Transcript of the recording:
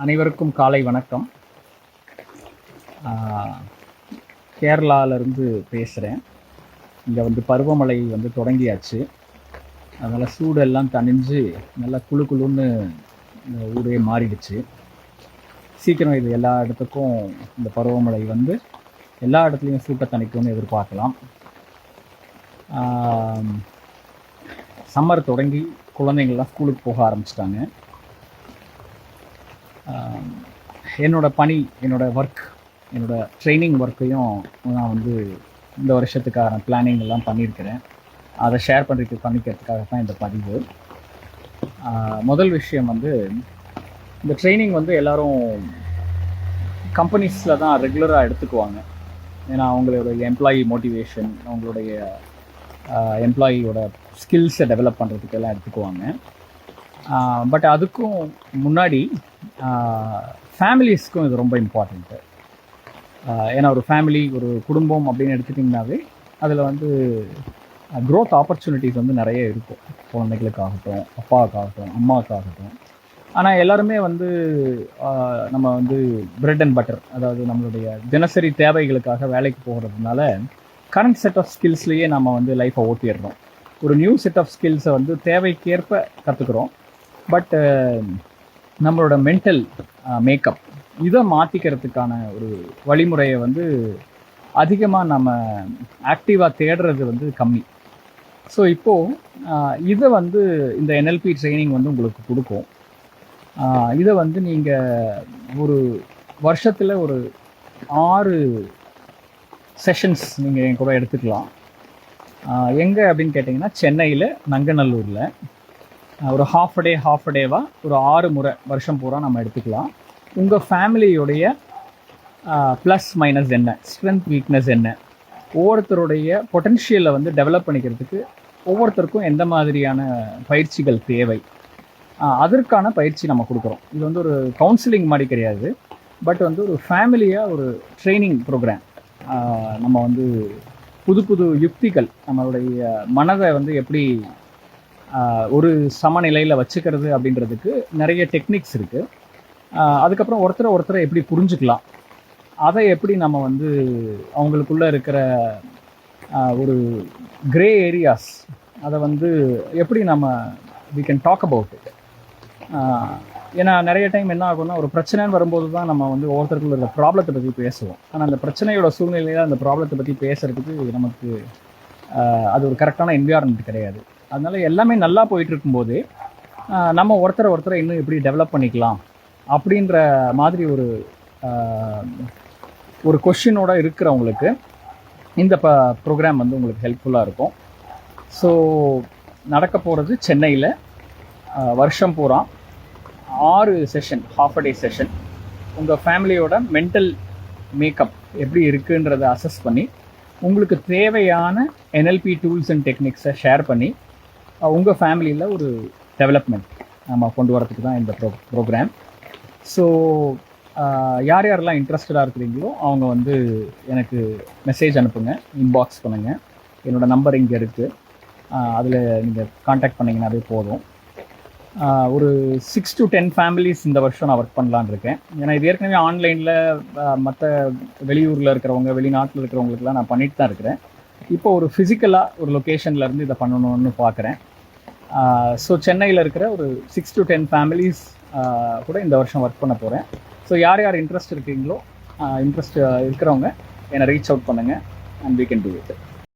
அனைவருக்கும் காலை வணக்கம். கேரளாவிலேருந்து பேசுகிறேன். இங்கே பருவமழை தொடங்கியாச்சு. அதனால் சூடெல்லாம் தணிஞ்சு நல்லா குழு குழுன்னு இந்த ஊரே மாறிடுச்சு. சீக்கிரம் இது எல்லா இடத்துக்கும் இந்த பருவமழை எல்லா இடத்துலையும் சூட்டை தணிக்கும்னு எதிர்பார்க்கலாம். சம்மர் தொடங்கி குழந்தைங்கள்லாம் ஸ்கூலுக்கு போக ஆரம்பிச்சிட்டாங்க. என்னோடய பணி, என்னோடய ஒர்க், என்னோடய ட்ரைனிங் ஒர்க்கையும் நான் இந்த வருஷத்துக்கான பிளானிங் எல்லாம் பண்ணியிருக்கிறேன். அதை ஷேர் பண்ணிக்கிறதுக்காக தான் இந்த பதிவு. முதல் விஷயம் இந்த ட்ரைனிங் எல்லோரும் கம்பெனிஸில் தான் ரெகுலராக எடுத்துக்குவாங்க. ஏன்னா அவங்களுடைய எம்ப்ளாயி மோட்டிவேஷன், அவங்களுடைய எம்ப்ளாயியோட ஸ்கில்ஸை டெவலப் பண்ணுறதுக்கு எல்லாம் எடுத்துக்குவாங்க. பட் அதுக்கும் முன்னாடி ஃபேமிலிஸ்க்கும் இது ரொம்ப இம்பார்ட்டண்ட்டு. ஏன்னா ஒரு ஃபேமிலி, ஒரு குடும்பம் அப்படின்னு எடுத்துட்டிங்கனாவே அதில் க்ரோத் ஆப்பர்ச்சுனிட்டிஸ் நிறைய இருக்கும். குழந்தைகளுக்காகட்டும், அப்பாவுக்காகட்டும், அம்மாவுக்காகட்டும். ஆனால் எல்லாருமே நம்ம பிரெட் அண்ட் பட்டர், அதாவது நம்மளுடைய தினசரி தேவைகளுக்காக வேலைக்கு போகிறதுனால கரண்ட் செட் ஆஃப் ஸ்கில்ஸ்லேயே நம்ம லைஃப்பை ஓட்டிடுறோம். ஒரு நியூ செட் ஆஃப் ஸ்கில்ஸை தேவைக்கேற்ப கற்றுக்குறோம். பட் நம்மளோட மென்டல் மேக்கப் இதை மாற்றிக்கிறதுக்கான ஒரு வழிமுறையை அதிகமாக நம்ம ஆக்டிவாக தேடுறது கம்மி. ஸோ இப்போது இதை இந்த NLP ட்ரைனிங் உங்களுக்கு கொடுக்கும். இதை நீங்கள் ஒரு வருஷத்தில் ஒரு 6 செஷன்ஸ் நீங்கள் என் கூட எடுத்துக்கலாம். எங்கே அப்படின்னு கேட்டிங்கன்னா, சென்னையில் நங்கநல்லூரில் ஒரு ஹாஃப் அ டேவாக ஒரு 6 முறை வருஷம் பூரா நம்ம எடுத்துக்கலாம். உங்கள் ஃபேமிலியோடைய ப்ளஸ் மைனஸ் என்ன, ஸ்ட்ரென்த் வீக்னஸ் என்ன, ஒவ்வொருத்தருடைய பொட்டென்ஷியலை டெவலப் பண்ணிக்கிறதுக்கு ஒவ்வொருத்தருக்கும் எந்த மாதிரியான பயிற்சிகள் தேவை, அதற்கான பயிற்சி நம்ம கொடுக்குறோம். இது ஒரு கவுன்சிலிங் மாதிரி கிடையாது. பட் ஒரு ஃபேமிலியாக ஒரு ட்ரைனிங் ப்ரோக்ராம். நம்ம புது புது யுக்திகள், நம்மளுடைய மனதை எப்படி ஒரு சமநிலையில் வச்சுக்கிறது அப்படின்றதுக்கு நிறைய டெக்னிக்ஸ் இருக்குது. அதுக்கப்புறம் ஒருத்தரை எப்படி புரிஞ்சுக்கலாம், அதை எப்படி நம்ம அவங்களுக்குள்ளே இருக்கிற ஒரு கிரே ஏரியாஸ், அதை எப்படி நம்ம we can talk about it. ஏன்னா நிறைய டைம் என்ன ஆகும்னா, ஒரு பிரச்சனைன்னு வரும்போது தான் நம்ம ஒவ்வொருத்தருக்குள்ள இருக்கிற ப்ராப்ளத்தை பற்றி பேசுவோம். ஆனால் அந்த பிரச்சனையோட சூழ்நிலையில் அந்த ப்ராப்ளத்தை பற்றி பேசுகிறதுக்கு நமக்கு அது ஒரு கரெக்டான என்விரான்மெண்ட் கிடையாது. அதனால எல்லாமே நல்லா போயிட்டு இருக்கும்போது நம்ம ஒருத்தரை இன்னும் எப்படி டெவலப் பண்ணிக்கலாம் அப்படின்ற மாதிரி ஒரு கொஷினோட இருக்கிறவங்களுக்கு இந்த ப்ரோக்ராம் உங்களுக்கு ஹெல்ப்ஃபுல்லாக இருக்கும். ஸோ நடக்க போகிறது சென்னையில் வருஷம் பூரா 6 session, half a day session. உங்கள் ஃபேமிலியோட மென்டல் மேக்கப் எப்படி இருக்குன்றதை அசஸ் பண்ணி உங்களுக்கு தேவையான NLP டூல்ஸ் அண்ட் டெக்னிக்ஸை ஷேர் பண்ணி உங்கள் ஃபேமிலியில் ஒரு டெவலப்மெண்ட் நம்ம கொண்டு வரதுக்கு தான் இந்த ப்ரோக்ராம். ஸோ யார் யாரெல்லாம் இன்ட்ரெஸ்டடாக இருக்கிறீங்களோ அவங்க எனக்கு மெசேஜ் அனுப்புங்க, இன்பாக்ஸ் பண்ணுங்கள். என்னோடய நம்பர் இங்கே இருக்குது. அதில் நீங்கள் காண்டாக்ட் பண்ணிங்கன்னாவே போதும். ஒரு 6 to 10 ஃபேமிலிஸ் இந்த வருஷம் நான் ஒர்க் பண்ணலான்னு இருக்கேன். ஏன்னா இது ஏற்கனவே ஆன்லைனில் மற்ற வெளியூரில் இருக்கிறவங்க, வெளிநாட்டில் இருக்கிறவங்களுக்குலாம் நான் பண்ணிட்டு தான் இருக்கிறேன். இப்போ ஒரு ஃபிசிக்கலாக ஒரு லொக்கேஷன்லேருந்து இதை பண்ணணும்னு பார்க்குறேன். ஸோ சென்னையில் இருக்கிற ஒரு 6 to 10 ஃபேமிலிஸ் கூட இந்த வருஷம் ஒர்க் பண்ண போகிறேன். ஸோ யார் யார் இன்ட்ரெஸ்ட் இருக்கிறவங்க என்னை ரீச் அவுட் பண்ணுங்கள், and we can do it.